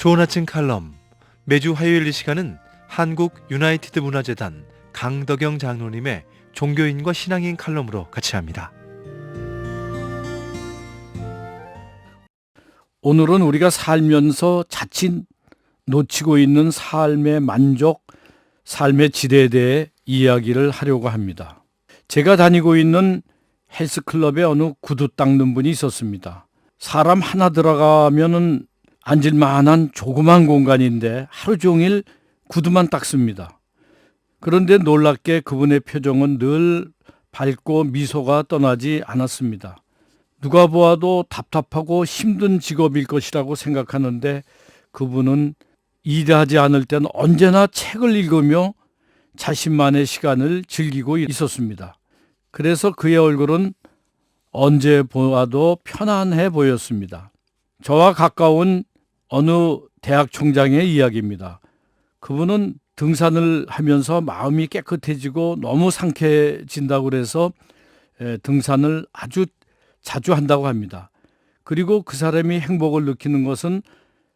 좋은 아침 칼럼. 매주 화요일 이 시간은 한국 유나이티드 문화재단 강덕영 장로님의 종교인과 신앙인 칼럼으로 같이 합니다. 오늘은 우리가 살면서 자칫 놓치고 있는 삶의 만족, 삶의 질에 대해 이야기를 하려고 합니다. 제가 다니고 있는 헬스클럽에 어느 구두 닦는 분이 있었습니다. 사람 하나 들어가면은 앉을 만한 조그만 공간인데 하루 종일 구두만 닦습니다. 그런데 놀랍게 그분의 표정은 늘 밝고 미소가 떠나지 않았습니다. 누가 보아도 답답하고 힘든 직업일 것이라고 생각하는데 그분은 일하지 않을 때는 언제나 책을 읽으며 자신만의 시간을 즐기고 있었습니다. 그래서 그의 얼굴은 언제 보아도 편안해 보였습니다. 저와 가까운 어느 대학 총장의 이야기입니다. 그분은 등산을 하면서 마음이 깨끗해지고 너무 상쾌해진다고 그래서 등산을 아주 자주 한다고 합니다. 그리고 그 사람이 행복을 느끼는 것은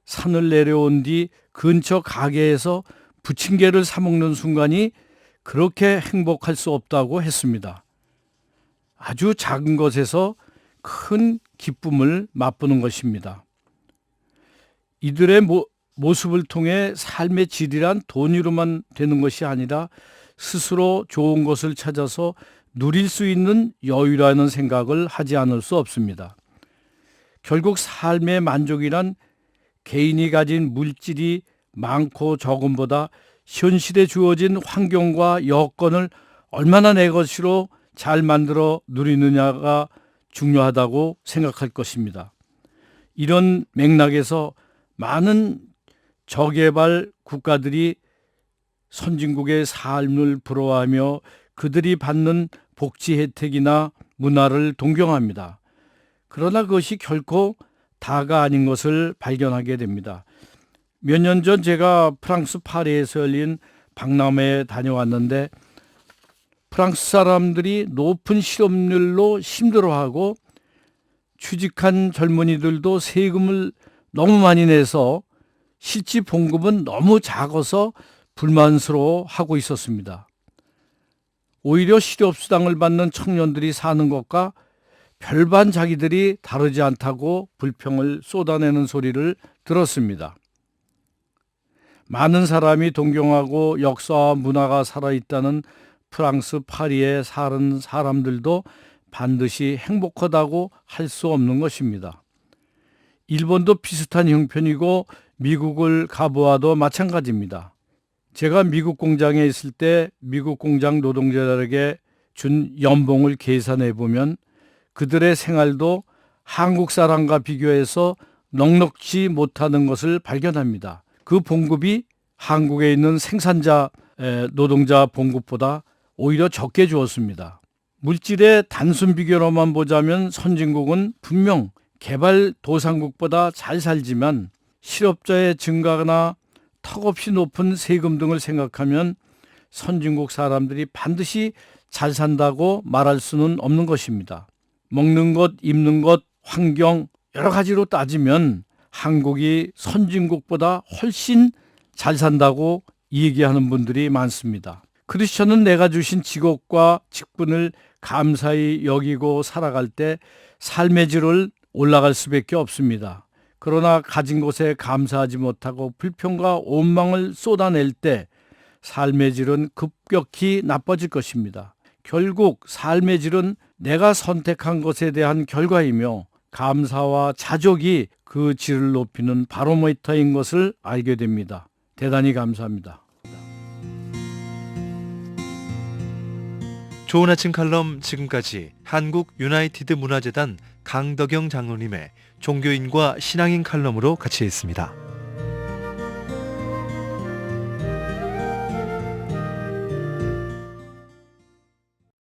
산을 내려온 뒤 근처 가게에서 부침개를 사 먹는 순간이 그렇게 행복할 수 없다고 했습니다. 아주 작은 것에서 큰 기쁨을 맛보는 것입니다. 이들의 모습을 통해 삶의 질이란 돈으로만 되는 것이 아니라 스스로 좋은 것을 찾아서 누릴 수 있는 여유라는 생각을 하지 않을 수 없습니다. 결국 삶의 만족이란 개인이 가진 물질이 많고 적음보다 현실에 주어진 환경과 여건을 얼마나 내 것으로 잘 만들어 누리느냐가 중요하다고 생각할 것입니다. 이런 맥락에서 많은 저개발 국가들이 선진국의 삶을 부러워하며 그들이 받는 복지 혜택이나 문화를 동경합니다. 그러나 그것이 결코 다가 아닌 것을 발견하게 됩니다. 몇 년 전 제가 프랑스 파리에서 열린 박람회에 다녀왔는데 프랑스 사람들이 높은 실업률로 힘들어하고 취직한 젊은이들도 세금을 너무 많이 내서 실질 봉급은 너무 작아서 불만스러워하고 있었습니다. 오히려 실업수당을 받는 청년들이 사는 것과 별반 자기들이 다르지 않다고 불평을 쏟아내는 소리를 들었습니다. 많은 사람이 동경하고 역사와 문화가 살아있다는 프랑스 파리에 사는 사람들도 반드시 행복하다고 할 수 없는 것입니다. 일본도 비슷한 형편이고 미국을 가보아도 마찬가지입니다. 제가 미국 공장에 있을 때 미국 공장 노동자들에게 준 연봉을 계산해 보면 그들의 생활도 한국 사람과 비교해서 넉넉지 못하는 것을 발견합니다. 그 봉급이 한국에 있는 생산자 노동자 봉급보다 오히려 적게 주었습니다. 물질의 단순 비교로만 보자면 선진국은 분명 개발도상국보다 잘 살지만 실업자의 증가나 턱없이 높은 세금 등을 생각하면 선진국 사람들이 반드시 잘 산다고 말할 수는 없는 것입니다. 먹는 것, 입는 것, 환경 여러 가지로 따지면 한국이 선진국보다 훨씬 잘 산다고 얘기하는 분들이 많습니다. 크리스천은 내가 주신 직업과 직분을 감사히 여기고 살아갈 때 삶의 질을 올라갈 수밖에 없습니다. 그러나 가진 것에 감사하지 못하고 불평과 원망을 쏟아낼 때 삶의 질은 급격히 나빠질 것입니다. 결국 삶의 질은 내가 선택한 것에 대한 결과이며 감사와 자족이 그 질을 높이는 바로미터인 것을 알게 됩니다. 대단히 감사합니다. 좋은 아침 칼럼 지금까지 한국 유나이티드 문화재단 강덕영 장로님의 종교인과 신앙인 칼럼으로 같이 했습니다.